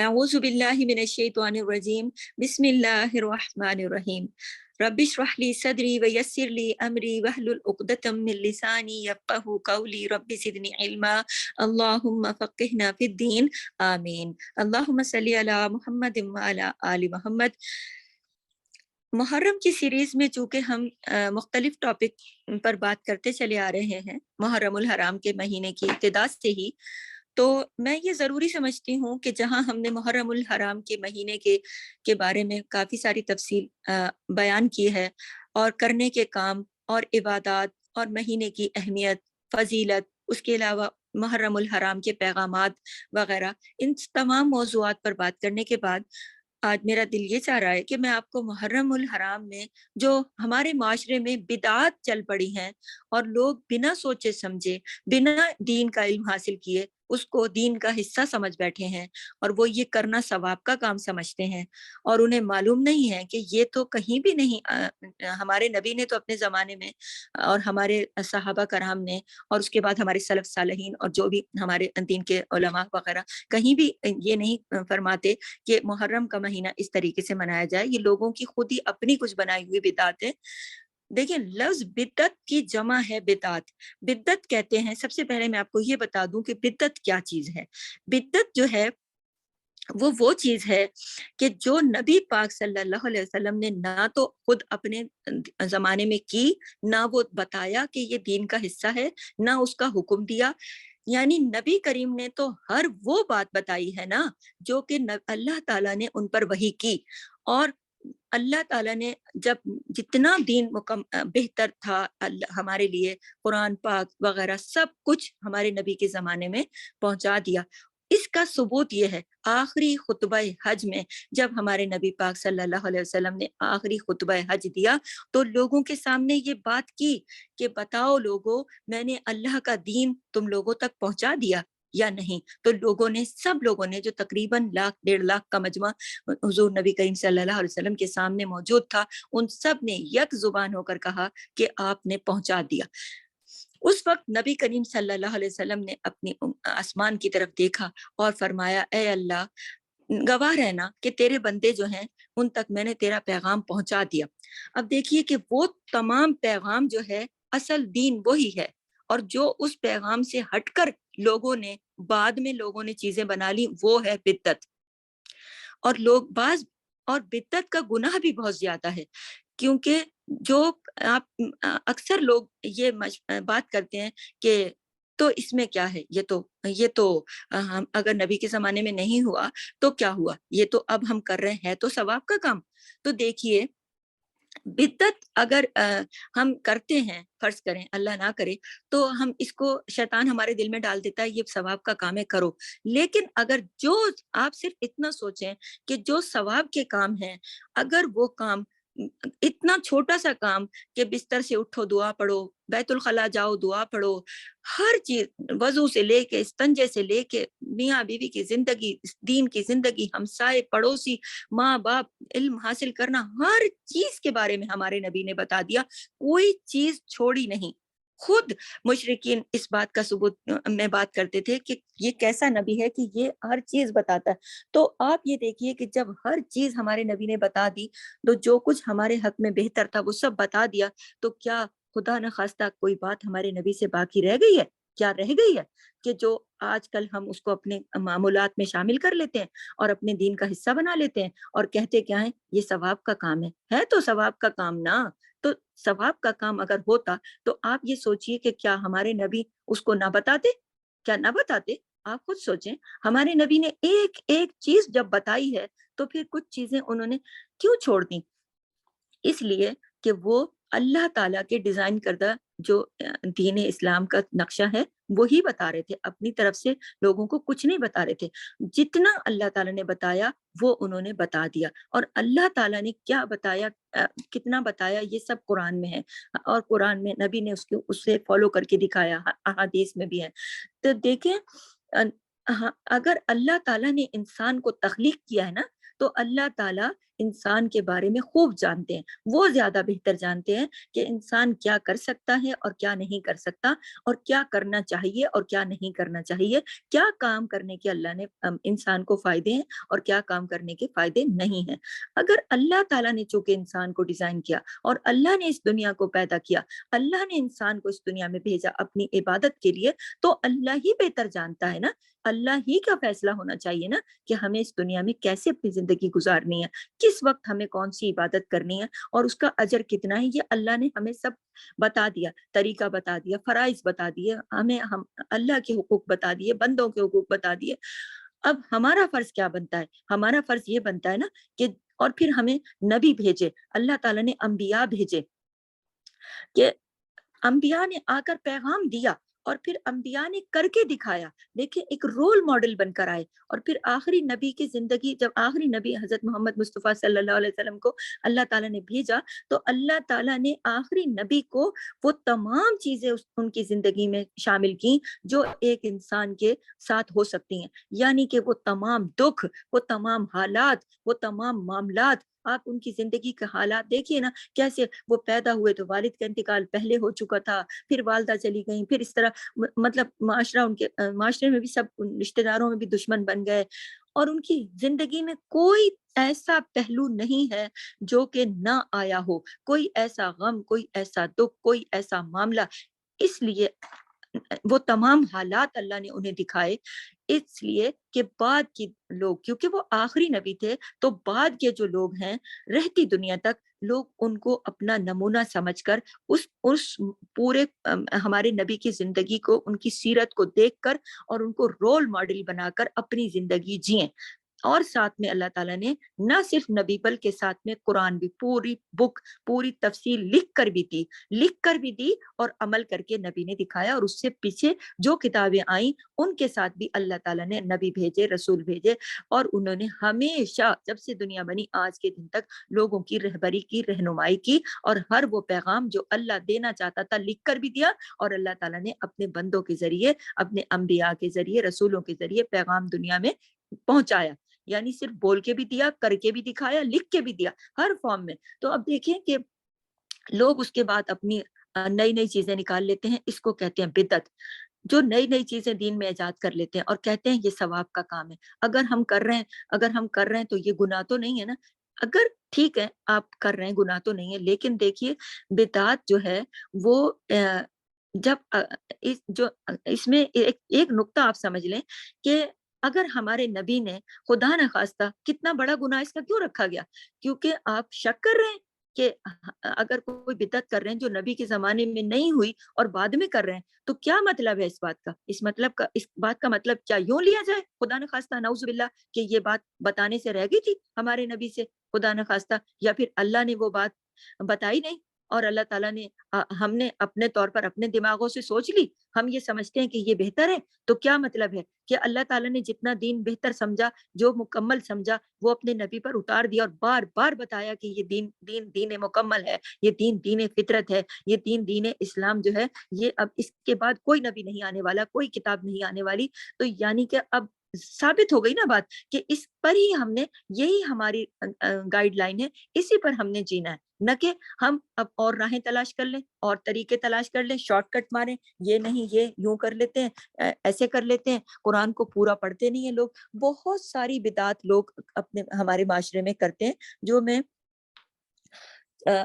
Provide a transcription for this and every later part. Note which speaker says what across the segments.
Speaker 1: اعوذ باللہ من الشیطان الرجیم بسم اللہ الرحمن الرحیم رب اشرح لی صدری ویسر لی امری واحلل عقدۃ من لسانی یفقہوا قولی رب زدنی علما اللہم فقہنا فی الدین آمین اللہم صلی علی محمد وعلی آل محمد۔ محرم کی سیریز میں چونکہ ہم مختلف ٹاپک پر بات کرتے چلے آ رہے ہیں محرم الحرام کے مہینے کی ابتدا سے ہی، تو میں یہ ضروری سمجھتی ہوں کہ جہاں ہم نے محرم الحرام کے مہینے کے بارے میں کافی ساری تفصیل بیان کی ہے، اور کرنے کے کام اور عبادات اور مہینے کی اہمیت، فضیلت، اس کے علاوہ محرم الحرام کے پیغامات وغیرہ، ان تمام موضوعات پر بات کرنے کے بعد آج میرا دل یہ چاہ رہا ہے کہ میں آپ کو محرم الحرام میں جو ہمارے معاشرے میں بدعات چل پڑی ہیں اور لوگ بنا سوچے سمجھے، بنا دین کا علم حاصل کیے اس کو دین کا حصہ سمجھ بیٹھے ہیں، اور وہ یہ کرنا ثواب کا کام سمجھتے ہیں، اور انہیں معلوم نہیں ہے کہ یہ تو کہیں بھی نہیں، ہمارے نبی نے تو اپنے زمانے میں اور ہمارے صحابہ کرام نے اور اس کے بعد ہمارے سلف صالحین اور جو بھی ہمارے دین کے علماء وغیرہ کہیں بھی یہ نہیں فرماتے کہ محرم کا مہینہ اس طریقے سے منایا جائے۔ یہ لوگوں کی خود ہی اپنی کچھ بنائی ہوئی بدعت ہے۔ دیکھیں، لفظ بدعت کی جمع ہے بدعت۔ بدعت کہتے ہیں، سب سے پہلے میں آپ کو یہ بتا دوں کہ بدعت کیا چیز ہے۔ بدعت جو ہے وہ چیز ہے کہ جو نبی پاک صلی اللہ علیہ وسلم نے نہ تو خود اپنے زمانے میں کی، نہ وہ بتایا کہ یہ دین کا حصہ ہے، نہ اس کا حکم دیا۔ یعنی نبی کریم نے تو ہر وہ بات بتائی ہے نا جو کہ اللہ تعالیٰ نے ان پر وحی کی، اور اللہ تعالیٰ نے جب جتنا دین بہتر تھا ہمارے لیے، قرآن پاک وغیرہ سب کچھ ہمارے نبی کے زمانے میں پہنچا دیا۔ اس کا ثبوت یہ ہے، آخری خطبہ حج میں جب ہمارے نبی پاک صلی اللہ علیہ وسلم نے آخری خطبہ حج دیا تو لوگوں کے سامنے یہ بات کی کہ بتاؤ لوگوں، میں نے اللہ کا دین تم لوگوں تک پہنچا دیا یا نہیں؟ تو سب لوگوں نے جو تقریباً 1.5 لاکھ کا مجمع حضور نبی کریم صلی اللہ علیہ وسلم کے سامنے موجود تھا، ان سب نے یک زبان ہو کر کہا کہ آپ نے پہنچا دیا۔ اس وقت نبی کریم صلی اللہ علیہ وسلم نے اپنی آسمان کی طرف دیکھا اور فرمایا، اے اللہ، گواہ رہنا کہ تیرے بندے جو ہیں ان تک میں نے تیرا پیغام پہنچا دیا۔ اب دیکھیے کہ وہ تمام پیغام جو ہے اصل دین وہی ہے، اور جو اس پیغام سے ہٹ کر بعد میں لوگوں نے چیزیں بنا لی وہ ہے بدعت۔ اور بدعت کا گناہ بھی بہت زیادہ ہے، کیونکہ جو آپ اکثر لوگ یہ بات کرتے ہیں کہ تو اس میں کیا ہے، یہ تو اگر نبی کے زمانے میں نہیں ہوا تو کیا ہوا، یہ تو اب ہم کر رہے ہیں تو ثواب کا کام۔ تو دیکھیے، بدعت اگر ہم کرتے ہیں، فرض کریں اللہ نہ کرے، تو ہم اس کو شیطان ہمارے دل میں ڈال دیتا ہے یہ ثواب کا کام ہے، کرو۔ لیکن اگر جو آپ صرف اتنا سوچیں کہ جو ثواب کے کام ہیں، اگر وہ کام اتنا چھوٹا سا کام کہ بستر سے اٹھو دعا پڑھو، بیت الخلا جاؤ دعا پڑھو، ہر چیز وضو سے لے کے استنجے سے لے کے میاں بیوی کی زندگی، دین کی زندگی، ہمسائے پڑوسی، ماں باپ، علم حاصل کرنا، ہر چیز کے بارے میں ہمارے نبی نے بتا دیا، کوئی چیز چھوڑی نہیں۔ خود مشرکین اس بات کا ثبوت میں بات کرتے تھے کہ یہ کیسا نبی ہے کہ یہ ہر چیز بتاتا ہے۔ تو آپ یہ دیکھیے کہ جب ہر چیز ہمارے نبی نے بتا دی، تو جو کچھ ہمارے حق میں بہتر تھا وہ سب بتا دیا، تو کیا خدا نہ خواستہ کوئی بات ہمارے نبی سے باقی رہ گئی ہے؟ کیا رہ گئی ہے کہ جو آج کل ہم اس کو اپنے معمولات میں شامل کر لیتے ہیں اور اپنے دین کا حصہ بنا لیتے ہیں اور کہتے کیا ہیں یہ ثواب کا کام ہے تو ثواب کا کام نہ، تو ثواب کا کام اگر ہوتا تو آپ یہ سوچئے کہ کیا ہمارے نبی اس کو نہ بتاتے؟ کیا نہ بتاتے؟ آپ خود سوچیں، ہمارے نبی نے ایک ایک چیز جب بتائی ہے تو پھر کچھ چیزیں انہوں نے کیوں چھوڑ دی؟ اس لیے کہ وہ اللہ تعالیٰ کے ڈیزائن کردہ جو دین اسلام کا نقشہ ہے وہی بتا رہے تھے، اپنی طرف سے لوگوں کو کچھ نہیں بتا رہے تھے۔ جتنا اللہ تعالیٰ نے بتایا وہ انہوں نے بتا دیا، اور اللہ تعالیٰ نے کیا بتایا، کتنا بتایا، یہ سب قرآن میں ہے، اور قرآن میں نبی نے اسے فالو کر کے دکھایا، احادیث میں بھی ہے۔ تو دیکھیں، اگر اللہ تعالیٰ نے انسان کو تخلیق کیا ہے نا، تو اللہ تعالیٰ انسان کے بارے میں خوب جانتے ہیں، وہ زیادہ بہتر جانتے ہیں کہ انسان کیا کر سکتا ہے اور کیا نہیں کر سکتا، اور کیا کرنا چاہیے اور کیا نہیں کرنا چاہیے، کیا کام کرنے کے اللہ نے انسان کو فائدے ہیں اور کیا کام کرنے کے فائدے نہیں ہیں۔ اگر اللہ تعالیٰ نے چونکہ انسان کو ڈیزائن کیا اور اللہ نے اس دنیا کو پیدا کیا، اللہ نے انسان کو اس دنیا میں بھیجا اپنی عبادت کے لیے، تو اللہ ہی بہتر جانتا ہے نا، اللہ ہی کا فیصلہ ہونا چاہیے نا کہ ہمیں اس دنیا میں کیسے اپنی زندگی گزارنی ہے، کس وقت ہمیں کون سی عبادت کرنی ہے اور اس کا اجر کتنا ہے۔ یہ اللہ نے ہمیں سب بتا دیا، طریقہ بتا دیا، فرائض بتا دیے ہمیں، ہم اللہ کے حقوق بتا دیے، بندوں کے حقوق بتا دیے۔ اب ہمارا فرض کیا بنتا ہے؟ ہمارا فرض یہ بنتا ہے نا کہ، اور پھر ہمیں نبی بھیجے، اللہ تعالیٰ نے انبیاء بھیجے کہ انبیاء نے آ کر پیغام دیا اور پھر انبیاء نے کر کے دکھایا، دیکھیں ایک رول ماڈل بن کر آئے، اور پھر آخری نبی کی زندگی، جب آخری نبی حضرت محمد مصطفیٰ صلی اللہ علیہ وسلم کو اللہ تعالیٰ نے بھیجا، تو اللہ تعالیٰ نے آخری نبی کو وہ تمام چیزیں ان کی زندگی میں شامل کی جو ایک انسان کے ساتھ ہو سکتی ہیں، یعنی کہ وہ تمام دکھ، وہ تمام حالات، وہ تمام معاملات، آپ ان کی زندگی کے حالات دیکھیے نا، کیسے وہ پیدا ہوئے تو والد کا انتقال پہلے ہو چکا تھا، پھر والدہ چلی گئیں، پھر اس طرح مطلب معاشرہ ان کے معاشرے میں بھی سب رشتہ داروں میں بھی دشمن بن گئے، اور ان کی زندگی میں کوئی ایسا پہلو نہیں ہے جو کہ نہ آیا ہو، کوئی ایسا غم، کوئی ایسا دکھ، کوئی ایسا معاملہ۔ اس لیے وہ تمام حالات اللہ نے انہیں دکھائے، اس لیے کہ بعد کی لوگ، کیونکہ وہ آخری نبی تھے، تو بعد کے جو لوگ ہیں رہتی دنیا تک، لوگ ان کو اپنا نمونہ سمجھ کر اس پورے ہمارے نبی کی زندگی کو، ان کی سیرت کو دیکھ کر اور ان کو رول ماڈل بنا کر اپنی زندگی جئیں۔ اور ساتھ میں اللہ تعالیٰ نے نہ صرف نبی بلکہ ساتھ میں قرآن بھی، پوری بک، پوری تفصیل لکھ کر بھی دی اور عمل کر کے نبی نے دکھایا، اور اس سے پیچھے جو کتابیں آئیں ان کے ساتھ بھی اللہ تعالیٰ نے نبی بھیجے، رسول بھیجے، اور انہوں نے ہمیشہ جب سے دنیا بنی آج کے دن تک لوگوں کی رہبری کی، رہنمائی کی، اور ہر وہ پیغام جو اللہ دینا چاہتا تھا لکھ کر بھی دیا، اور اللہ تعالیٰ نے اپنے بندوں کے ذریعے، اپنے انبیاء کے ذریعے، رسولوں کے ذریعے پیغام دنیا میں پہنچایا، یعنی صرف بول کے بھی دیا، کر کے بھی دکھایا، لکھ کے بھی دیا، ہر فارم میں۔ تو اب دیکھیں کہ لوگ اس کے بعد اپنی نئی نئی چیزیں نکال لیتے ہیں، اس کو کہتے ہیں بدعت، جو نئی نئی چیزیں دین میں ایجاد کر لیتے ہیں اور کہتے ہیں یہ ثواب کا کام ہے، اگر ہم کر رہے ہیں تو یہ گناہ تو نہیں ہے نا، اگر ٹھیک ہے آپ کر رہے ہیں گناہ تو نہیں ہے، لیکن دیکھیے بدعت جو ہے وہ جب اس میں ایک نقطہ آپ سمجھ لیں کہ اگر ہمارے نبی نے خدا نہ خواستہ کتنا بڑا گناہ اس کا کیوں رکھا گیا، کیونکہ آپ شک کر رہے ہیں کہ اگر کوئی بدعت کر رہے ہیں جو نبی کے زمانے میں نہیں ہوئی اور بعد میں کر رہے ہیں، تو کیا مطلب ہے اس بات کا؟ اس بات کا مطلب کیا یوں لیا جائے خدا نہ خواستہ نعوذ باللہ کہ یہ بات بتانے سے رہ گئی تھی ہمارے نبی سے خدا نہ خواستہ، یا پھر اللہ نے وہ بات بتائی نہیں، اور اللہ تعالیٰ نے ہم نے اپنے طور پر اپنے دماغوں سے سوچ لی، ہم یہ سمجھتے ہیں کہ یہ بہتر ہے، تو کیا مطلب ہے کہ اللہ تعالیٰ نے جتنا دین بہتر سمجھا، جو مکمل سمجھا، وہ اپنے نبی پر اتار دیا، اور بار بار بتایا کہ یہ دین مکمل ہے، یہ دین فطرت ہے، یہ دین اسلام جو ہے، یہ اب اس کے بعد کوئی نبی نہیں آنے والا، کوئی کتاب نہیں آنے والی۔ تو یعنی کہ اب ثابت ہو گئی نا بات کہ اس پر ہی ہم نے، یہی ہماری گائیڈ لائن ہے، اسی پر ہم نے جینا ہے، نہ کہ ہم اب اور راہیں تلاش کر لیں، اور طریقے تلاش کر لیں، شارٹ کٹ ماریں، یہ نہیں یہ یوں کر لیتے ہیں، ایسے کر لیتے ہیں، قرآن کو پورا پڑھتے نہیں ہیں لوگ، بہت ساری بدعات لوگ ہمارے معاشرے میں کرتے ہیں، جو میں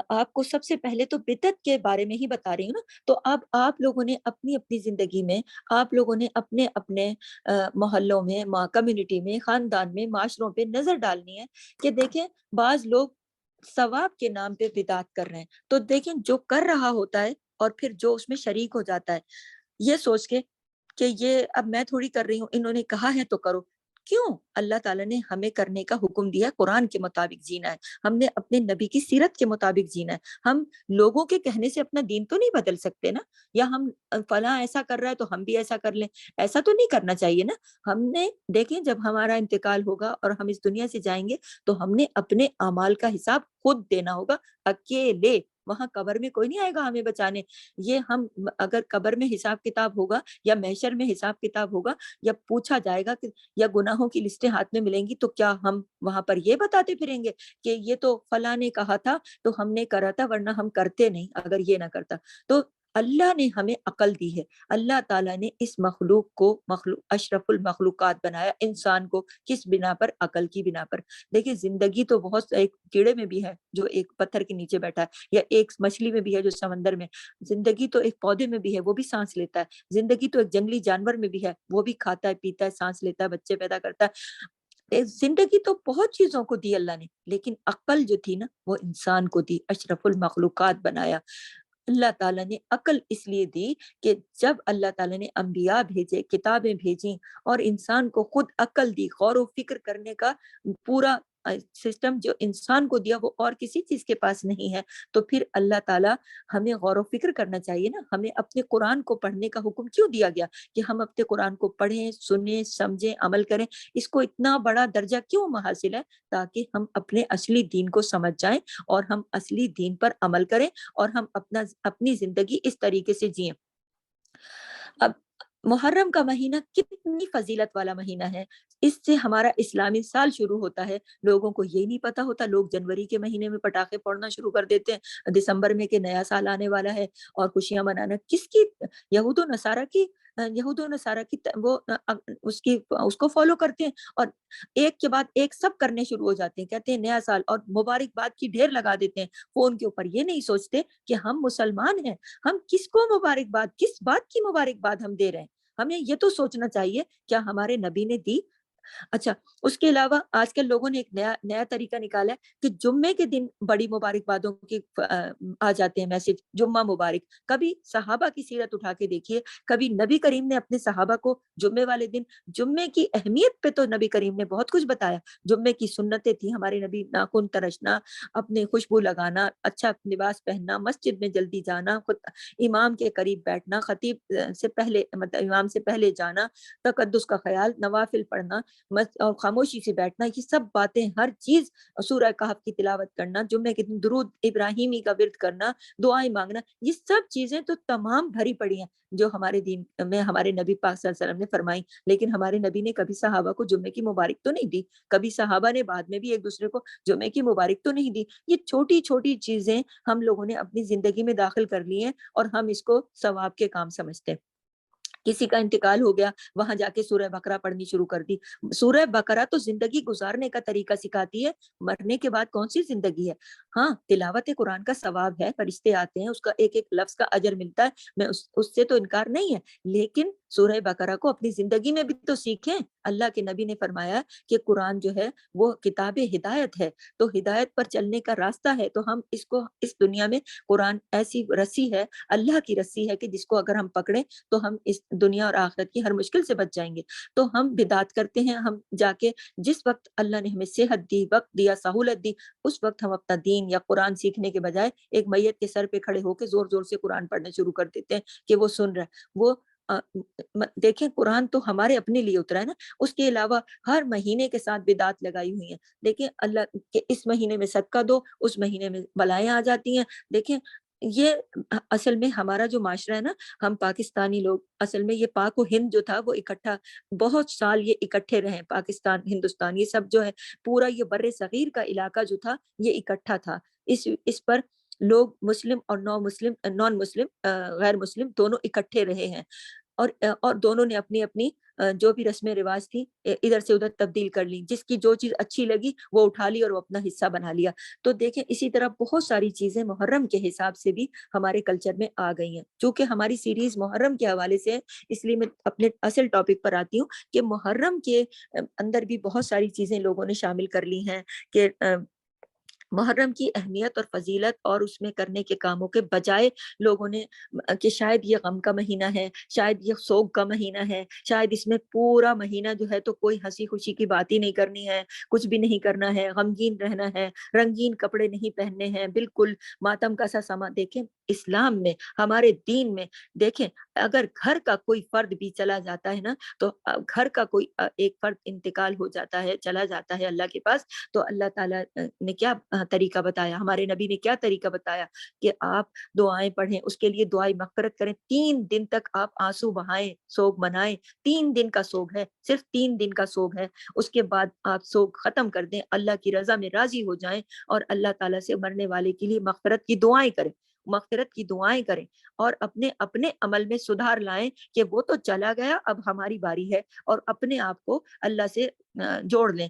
Speaker 1: آپ کو سب سے پہلے تو بدعت کے بارے میں ہی بتا رہی ہوں نا، تو اب آپ لوگوں نے اپنی اپنی زندگی میں، آپ لوگوں نے اپنے اپنے محلوں میں، کمیونٹی میں، خاندان میں، معاشروں پہ نظر ڈالنی ہے کہ دیکھیں بعض لوگ ثواب کے نام پہ بدعت کر رہے ہیں، تو دیکھیں جو کر رہا ہوتا ہے اور پھر جو اس میں شریک ہو جاتا ہے، یہ سوچ کے کہ یہ اب میں تھوڑی کر رہی ہوں، انہوں نے کہا ہے تو کرو، کیوں؟ اللہ تعالیٰ نے ہمیں کرنے کا حکم دیا، قرآن کے مطابق جینا ہے، ہم نے اپنے نبی کی سیرت کے مطابق جینا ہے، ہم لوگوں کے کہنے سے اپنا دین تو نہیں بدل سکتے نا، یا ہم فلاں ایسا کر رہا ہے تو ہم بھی ایسا کر لیں، ایسا تو نہیں کرنا چاہیے نا۔ ہم نے دیکھیں جب ہمارا انتقال ہوگا اور ہم اس دنیا سے جائیں گے، تو ہم نے اپنے اعمال کا حساب خود دینا ہوگا، اکیلے، وہاں قبر میں کوئی نہیں آئے گا ہمیں بچانے. یہ ہم اگر قبر میں حساب کتاب ہوگا یا محشر میں حساب کتاب ہوگا یا پوچھا جائے گا کہ یا گناہوں کی لسٹیں ہاتھ میں ملیں گی تو کیا ہم وہاں پر یہ بتاتے پھریں گے کہ یہ تو فلاں نے کہا تھا تو ہم نے کرا تھا ورنہ ہم کرتے نہیں اگر یہ نہ کرتا. تو اللہ نے ہمیں عقل دی ہے. اللہ تعالیٰ نے اس مخلوق کو اشرف المخلوقات بنایا, انسان کو کس بنا پر؟ عقل کی بنا پر. دیکھیں زندگی تو بہت, ایک کیڑے میں بھی ہے جو ایک پتھر کے نیچے بیٹھا ہے, یا ایک مچھلی میں بھی ہے جو سمندر میں, زندگی تو ایک پودے میں بھی ہے وہ بھی سانس لیتا ہے, زندگی تو ایک جنگلی جانور میں بھی ہے وہ بھی کھاتا ہے پیتا ہے سانس لیتا ہے بچے پیدا کرتا ہے. زندگی تو بہت چیزوں کو دی اللہ نے, لیکن عقل جو تھی نا وہ انسان کو دی, اشرف المخلوقات بنایا. اللہ تعالیٰ نے عقل اس لیے دی کہ جب اللہ تعالیٰ نے انبیاء بھیجے, کتابیں بھیجیں اور انسان کو خود عقل دی, غور و فکر کرنے کا پورا سسٹم جو انسان کو دیا وہ اور کسی چیز کے پاس نہیں ہے, تو پھر اللہ تعالیٰ ہمیں غور و فکر کرنا چاہیے نا. ہمیں اپنے قرآن کو پڑھنے کا حکم کیوں دیا گیا کہ ہم اپنے قرآن کو پڑھیں, سنیں, سمجھیں, عمل کریں. اس کو اتنا بڑا درجہ کیوں حاصل ہے؟ تاکہ ہم اپنے اصلی دین کو سمجھ جائیں اور ہم اصلی دین پر عمل کریں اور ہم اپنی زندگی اس طریقے سے جئیں. اب محرم کا مہینہ کتنی فضیلت والا مہینہ ہے, اس سے ہمارا اسلامی سال شروع ہوتا ہے. لوگوں کو یہ نہیں پتا ہوتا, لوگ جنوری کے مہینے میں پٹاخے پھوڑنا شروع کر دیتے ہیں, دسمبر میں کہ نیا سال آنے والا ہے اور خوشیاں منانا. کس کی؟ یہود و نصارہ کی وہ اس کو فالو کرتے ہیں اور ایک کے بعد ایک سب کرنے شروع ہو جاتے ہیں. کہتے ہیں نیا سال اور مبارکباد کی ڈھیر لگا دیتے ہیں فون کے اوپر. یہ نہیں سوچتے کہ ہم مسلمان ہیں, ہم کس کو مبارکباد, کس بات کی مبارکباد ہم دے رہے ہیں. ہمیں یہ تو سوچنا چاہیے کیا ہمارے نبی نے دی. اچھا, اس کے علاوہ آج کل لوگوں نے ایک نیا طریقہ نکالا ہے کہ جمعے کے دن بڑی مبارکبادوں کی آ جاتے ہیں میسج, جمعہ مبارک. کبھی صحابہ کی سیرت اٹھا کے دیکھیے, کبھی نبی کریم نے اپنے صحابہ کو جمعے والے دن, جمعے کی اہمیت پہ تو نبی کریم نے بہت کچھ بتایا. جمعے کی سنتیں تھیں ہمارے نبی, ناخن ترشنا, اپنے خوشبو لگانا, اچھا لباس پہننا, مسجد میں جلدی جانا, خود امام کے قریب بیٹھنا, خطیب سے پہلے مطلب امام سے پہلے جانا, تقدس کا خیال, نوافل پڑھنا اور خاموشی سے بیٹھنا. یہ سب باتیں, ہر چیز, سورہ کہف کی تلاوت کرنا, جمعے کے دن درود ابراہیمی کا ورد کرنا, دعائیں مانگنا, یہ سب چیزیں تو تمام بھری پڑی ہیں جو ہمارے دین میں ہمارے نبی پاک صلی اللہ علیہ وسلم نے فرمائی. لیکن ہمارے نبی نے کبھی صحابہ کو جمعے کی مبارک تو نہیں دی, کبھی صحابہ نے بعد میں بھی ایک دوسرے کو جمعے کی مبارک تو نہیں دی. یہ چھوٹی چھوٹی چیزیں ہم لوگوں نے اپنی زندگی میں داخل کر لی ہیں اور ہم اس کو ثواب کے کام سمجھتے ہیں. کسی کا انتقال ہو گیا, وہاں جا کے سورہ بقرہ پڑھنی شروع کر دی. سورہ بقرہ تو زندگی گزارنے کا طریقہ سکھاتی ہے, مرنے کے بعد کون سی زندگی ہے. ہاں, تلاوت قرآن کا ثواب ہے, فرشتے آتے ہیں, اس کا ایک ایک لفظ کا اجر ملتا ہے, میں اس سے تو انکار نہیں ہے, لیکن سورہ بقرہ کو اپنی زندگی میں بھی تو سیکھیں. اللہ کے نبی نے فرمایا کہ قرآن جو ہے وہ کتاب ہدایت ہے, تو ہدایت پر چلنے کا راستہ ہے. تو ہم اس کو, اس دنیا میں قرآن ایسی رسی ہے, اللہ کی رسی ہے کہ جس کو اگر ہم پکڑیں تو ہم اس دنیا اور آخرت کی ہر مشکل سے بچ جائیں گے. تو ہم بدعت کرتے ہیں, ہم جا کے جس وقت اللہ نے ہمیں صحت دی, وقت دیا, سہولت دی, اس وقت ہم اپنا دین یا قرآن سیکھنے کے بجائے ایک میت کے سر پہ کھڑے ہو کے زور زور سے قرآن پڑھنا شروع کر دیتے ہیں کہ وہ سن رہا ہے. وہ دیکھیں قرآن تو ہمارے اپنے لیے اترا ہے نا, اس کے علاوہ ہر مہینے کے ساتھ بدعت لگائی ہوئی ہیں. دیکھیں اللہ کہ اس مہینے میں صدقہ دو, اس مہینے میں بلائیں آ جاتی ہیں. دیکھیں یہ اصل میں ہمارا جو معاشرہ ہے نا, ہم پاکستانی لوگ اصل میں, یہ پاک و ہند جو تھا وہ اکٹھا بہت سال یہ اکٹھے رہے, پاکستان, ہندوستان, یہ سب جو ہے پورا یہ بر صغیر کا علاقہ جو تھا یہ اکٹھا تھا. اس پر لوگ مسلم اور نان مسلم غیر مسلم دونوں اکٹھے رہے ہیں, اور دونوں نے اپنی اپنی جو بھی رسم رواج تھی ادھر سے ادھر تبدیل کر لی, جس کی جو چیز اچھی لگی وہ اٹھا لی اور وہ اپنا حصہ بنا لیا. تو دیکھیں اسی طرح بہت ساری چیزیں محرم کے حساب سے بھی ہمارے کلچر میں آ گئی ہیں. چونکہ ہماری سیریز محرم کے حوالے سے ہے, اس لیے میں اپنے اصل ٹاپک پر آتی ہوں کہ محرم کے اندر بھی بہت ساری چیزیں لوگوں نے شامل کر لی ہیں کہ محرم کی اہمیت اور فضیلت اور اس میں کرنے کے کاموں کے بجائے لوگوں نے کہ شاید یہ غم کا مہینہ ہے, شاید یہ سوگ کا مہینہ ہے, شاید اس میں پورا مہینہ جو ہے تو کوئی ہنسی خوشی کی بات ہی نہیں کرنی ہے, کچھ بھی نہیں کرنا ہے, غمگین رہنا ہے, رنگین کپڑے نہیں پہننے ہیں, بالکل ماتم کا سا سما. دیکھیں اسلام میں, ہمارے دین میں, دیکھیں اگر گھر کا کوئی فرد بھی چلا جاتا ہے نا, تو گھر کا کوئی ایک فرد انتقال ہو جاتا ہے, چلا جاتا ہے اللہ کے پاس, تو اللہ تعالیٰ نے کیا طریقہ بتایا, ہمارے نبی نے کیا طریقہ بتایا کہ آپ دعائیں پڑھیں, اس کے لیے دعائیں مغفرت کریں, 3 دن تک آپ آنسو بہائیں, سوگ منائیں, 3 دن کا سوگ ہے, صرف 3 دن کا سوگ ہے, اس کے بعد آپ سوگ ختم کر دیں, اللہ کی رضا میں راضی ہو جائیں اور اللہ تعالیٰ سے مرنے والے کے لیے مغفرت کی دعائیں کریں, مغفرت کی دعائیں کریں, اور اپنے اپنے عمل میں سدھار لائیں کہ وہ تو چلا گیا, اب ہماری باری ہے, اور اپنے آپ کو اللہ سے جوڑ لیں.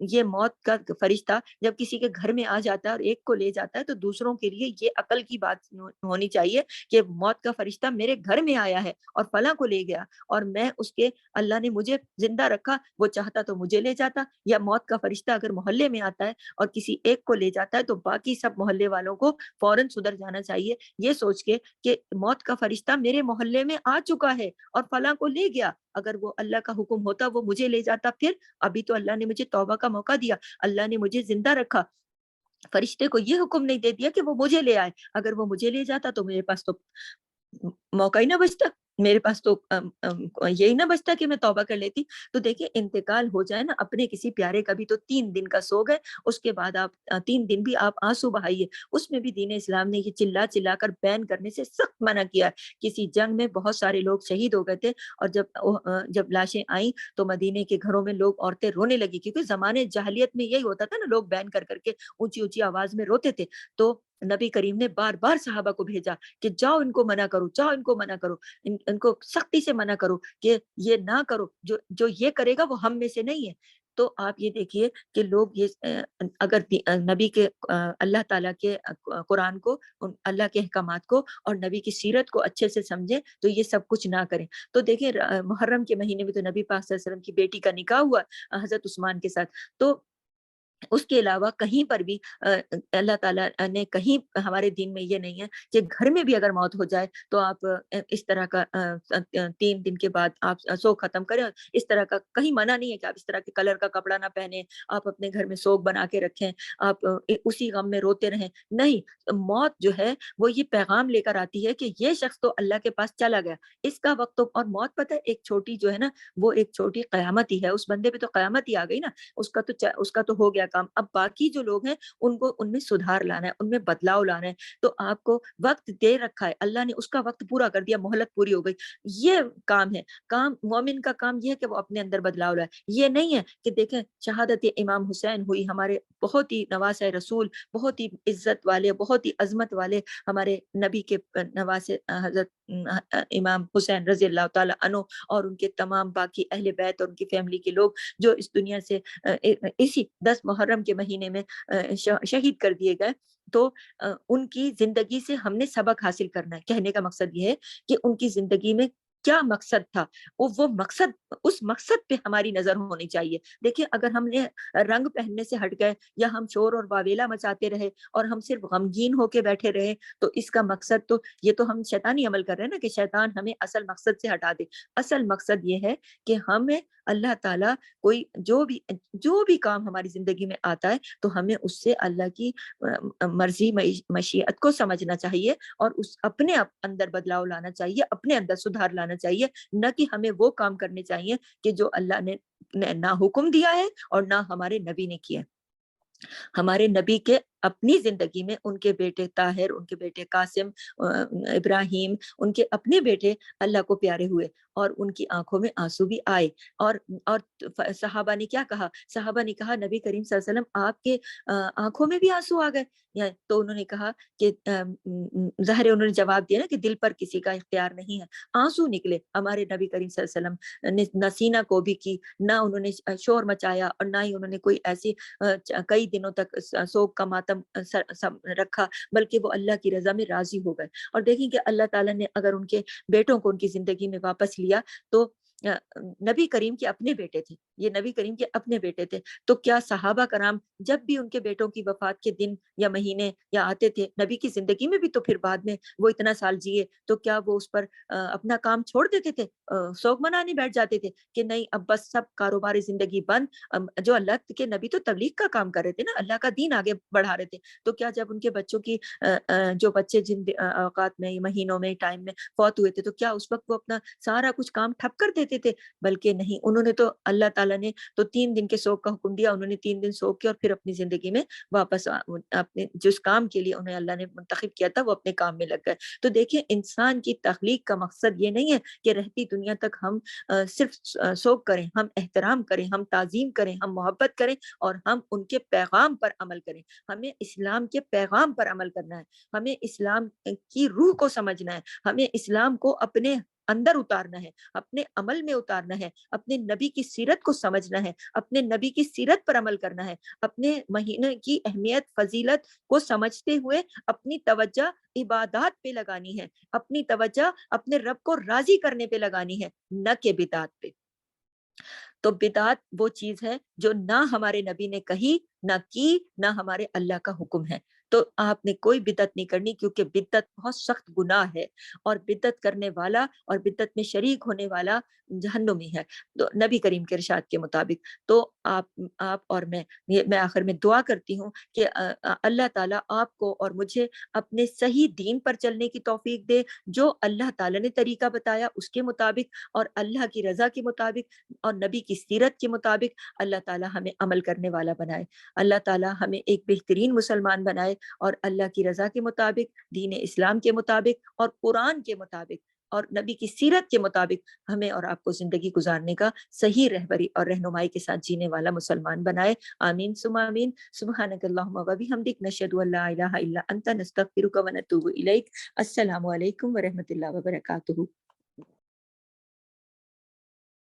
Speaker 1: یہ موت کا فرشتہ جب کسی کے گھر میں آ جاتا ہے اور ایک کو لے جاتا ہے تو دوسروں کے لیے یہ عقل کی بات ہونی چاہیے کہ موت کا فرشتہ میرے گھر میں آیا ہے اور فلاں کو لے گیا, اور میں اس کے, اللہ نے مجھے زندہ رکھا, وہ چاہتا تو مجھے لے جاتا. یا موت کا فرشتہ اگر محلے میں آتا ہے اور کسی ایک کو لے جاتا ہے تو باقی سب محلے والوں کو فوراً سدھر جانا چاہیے, یہ سوچ کے کہ موت کا فرشتہ میرے محلے میں آ چکا ہے اور فلاں کو لے گیا, اگر وہ اللہ کا حکم ہوتا وہ مجھے لے جاتا, پھر ابھی تو اللہ نے مجھے توبہ کا موقع دیا, اللہ نے مجھے زندہ رکھا, فرشتے کو یہ حکم نہیں دے دیا کہ وہ مجھے لے آئے, اگر وہ مجھے لے جاتا تو میرے پاس تو موقع ہی نہ بچتا, میرے پاس تو یہی نہ بچتا کہ میں توبہ کر لیتی. تو دیکھیں انتقال ہو جائے نا اپنے کسی پیارے کا بھی تو 3 دن کا سوگ ہے, اس کے بعد آپ 3 دن بھی آپ آنسو بہائیے. اس میں بھی دین اسلام نے یہ چلا چلا کر بین کرنے سے سخت منع کیا. کسی جنگ میں بہت سارے لوگ شہید ہو گئے تھے, اور جب لاشیں آئیں تو مدینے کے گھروں میں لوگ, عورتیں رونے لگی, کیونکہ زمانے جاہلیت میں یہی ہوتا تھا نا, لوگ بین کر کر کے اونچی اونچی آواز میں روتے تھے. تو نبی کریم نے بار بار صحابہ کو بھیجا کہ جاؤ ان کو منع کرو, جاؤ ان کو منع کرو, ان کو سختی سے منع کرو کہ یہ نہ کرو, جو یہ کرے گا وہ ہم میں سے نہیں ہے. تو آپ یہ دیکھیے کہ لوگ یہ اگر نبی کے اللہ تعالیٰ کے قرآن کو, اللہ کے احکامات کو اور نبی کی سیرت کو اچھے سے سمجھیں تو یہ سب کچھ نہ کریں. تو دیکھیں محرم کے مہینے میں تو نبی پاک صلی اللہ علیہ وسلم کی بیٹی کا نکاح ہوا حضرت عثمان کے ساتھ. تو اس کے علاوہ کہیں پر بھی اللہ تعالیٰ نے کہیں ہمارے دین میں یہ نہیں ہے کہ گھر میں بھی اگر موت ہو جائے تو آپ اس طرح کا 3 دن کے بعد آپ سوگ ختم کریں. اس طرح کا کہیں منع نہیں ہے کہ آپ اس طرح کے کلر کا کپڑا نہ پہنیں, آپ اپنے گھر میں سوگ بنا کے رکھیں, آپ اسی غم میں روتے رہیں. نہیں, موت جو ہے وہ یہ پیغام لے کر آتی ہے کہ یہ شخص تو اللہ کے پاس چلا گیا, اس کا وقت اور موت پتہ ہے ایک چھوٹی جو ہے نا, وہ ایک چھوٹی قیامت ہی ہے, اس بندے پہ تو قیامت ہی آ گئی نا, اس کا تو ہو گیا کام. اب باقی جو لوگ ہیں ان کو ان میں سدھار لانا ہے, ان میں بدلاؤ لانا ہے. تو آپ کو وقت دے رکھا ہے, اللہ نے اس کا وقت پورا کر دیا, مہلت پوری ہو گئی. یہ کام ہے, کام مومن کا کام یہ ہے کہ وہ اپنے اندر بدلاؤ لائے. یہ نہیں ہے کہ دیکھیں شہادت امام حسین ہوئی, ہمارے بہت ہی نواسہ رسول, بہت ہی عزت والے, بہت ہی عظمت والے ہمارے نبی کے نواسے حضرت امام حسین رضی اللہ تعالیٰ عنہ, اور ان کے تمام باقی اہل بیت اور ان کی فیملی کے لوگ جو اس دنیا سے اسی 10 محرم کے مہینے میں شہید کر دیے گئے. تو ان کی زندگی سے ہم نے سبق حاصل کرنا ہے. کہنے کا مقصد یہ ہے کہ ان کی زندگی میں کیا مقصد تھا, وہ مقصد, اس مقصد پہ ہماری نظر ہونی چاہیے. دیکھیں اگر ہم نے رنگ پہننے سے ہٹ گئے یا ہم شور اور واویلا مچاتے رہے اور ہم صرف غمگین ہو کے بیٹھے رہے تو اس کا مقصد تو یہ تو ہم شیطانی عمل کر رہے ہیں نا, کہ شیطان ہمیں اصل مقصد سے ہٹا دے. اصل مقصد یہ ہے کہ ہمیں اللہ تعالیٰ کوئی جو بھی کام ہماری زندگی میں آتا ہے تو ہمیں اس سے اللہ کی مرضی مشیت کو سمجھنا چاہیے اور اس اپنے اندر بدلاؤ لانا چاہیے, اپنے اندر سدھار لانا چاہیے. نہ کہ ہمیں وہ کام کرنے چاہیے کہ جو اللہ نے نہ حکم دیا ہے اور نہ ہمارے نبی نے کیا. ہمارے نبی کے اپنی زندگی میں ان کے بیٹے طاہر, ان کے بیٹے قاسم, ابراہیم, ان کے اپنے بیٹے اللہ کو پیارے ہوئے اور ان کی آنکھوں میں آنسو بھی آئے. اور صحابہ نے کیا کہا, صحابہ نے کہا نبی کریم صلی اللہ علیہ وسلم آپ کے آنکھوں میں بھی آنسو آ گئے. تو انہوں نے کہا کہ ظاہر انہوں نے جواب دیا نا کہ دل پر کسی کا اختیار نہیں ہے, آنسو نکلے. ہمارے نبی کریم صلی اللہ علیہ وسلم نے نہ سینہ کو بھی کی, نہ انہوں نے شور مچایا اور نہ ہی انہوں نے کوئی ایسی کئی دنوں تک سوگ کا ماتم رکھا, بلکہ وہ اللہ کی رضا میں راضی ہو گئے. اور دیکھیں کہ اللہ تعالیٰ نے اگر ان کے بیٹوں کو ان کی زندگی میں واپس لیا تو نبی کریم کے اپنے بیٹے تھے, یہ نبی کریم کے اپنے بیٹے تھے. تو کیا صحابہ کرام جب بھی ان کے بیٹوں کی وفات کے دن یا مہینے یا آتے تھے, نبی کی زندگی میں بھی تو پھر بعد میں وہ اتنا سال جیے, تو کیا وہ اس پر اپنا کام چھوڑ دیتے تھے, سوگ منانے بیٹھ جاتے تھے کہ نہیں اب بس سب کاروباری زندگی بند. جو اللہ کے نبی تو تبلیغ کا کام کر رہے تھے نا, اللہ کا دین آگے بڑھا رہے تھے. تو کیا جب ان کے بچوں کی جو بچے جن اوقات میں, مہینوں میں, ٹائم میں فوت ہوئے تھے, تو کیا اس وقت وہ اپنا سارا کچھ کام ٹھپ کر دیتے لیتے تھے، بلکہ نہیں، انہوں نے تو اللہ تعالیٰ نے تو 3 دن کے سوگ کا حکم دیا، انہوں نے 3 دن سوگ کیا اور پھر اپنی زندگی میں واپس اپنے جس کام کے لیے انہیں اللہ نے منتخب کیا تھا وہ اپنے کام میں لگ گئے۔ تو دیکھیں انسان کی تخلیق کا مقصد یہ نہیں ہے کہ رہتی دنیا تک ہم صرف سوگ کریں، ہم احترام کریں، ہم تعظیم کریں، ہم محبت کریں اور ہم ان کے پیغام پر عمل کریں۔ ہمیں اسلام کے پیغام پر عمل کرنا ہے، ہمیں اسلام کی روح کو سمجھنا ہے، ہمیں اسلام کو اپنے اندر اتارنا ہے، اپنے عمل میں اتارنا ہے، اپنے نبی کی سیرت کو سمجھنا ہے، اپنے نبی کی سیرت پر عمل کرنا ہے، اپنے مہینے کی اہمیت فضیلت کو سمجھتے ہوئے اپنی توجہ عبادات پہ لگانی ہے، اپنی توجہ اپنے رب کو راضی کرنے پہ لگانی ہے، نہ کہ بدعات پہ۔ تو بدعت وہ چیز ہے جو نہ ہمارے نبی نے کہی، نہ کی، نہ ہمارے اللہ کا حکم ہے۔ تو آپ نے کوئی بدعت نہیں کرنی، کیونکہ بدعت بہت سخت گناہ ہے، اور بدعت کرنے والا اور بدعت میں شریک ہونے والا جہنمی ہے، تو نبی کریم کے ارشاد کے مطابق۔ تو آپ اور میں آخر میں دعا کرتی ہوں کہ اللہ تعالیٰ آپ کو اور مجھے اپنے صحیح دین پر چلنے کی توفیق دے، جو اللہ تعالیٰ نے طریقہ بتایا اس کے مطابق، اور اللہ کی رضا کے مطابق اور نبی کی سیرت کے مطابق اللہ تعالیٰ ہمیں عمل کرنے والا بنائے۔ اللہ تعالیٰ ہمیں ایک بہترین مسلمان بنائے، اور اللہ کی رضا کے مطابق، دین اسلام کے مطابق اور قرآن کے مطابق اور نبی کی سیرت کے مطابق ہمیں اور آپ کو زندگی گزارنے کا صحیح رہبری اور رہنمائی کے ساتھ جینے والا مسلمان بنائے۔ آمین ثم آمین۔ سبحانک اللہم و بحمدک، نشہد ان لا الہ الا انت، نستغفرک و نتوب الیک۔ السلام علیکم ورحمۃ اللہ وبرکاتہ۔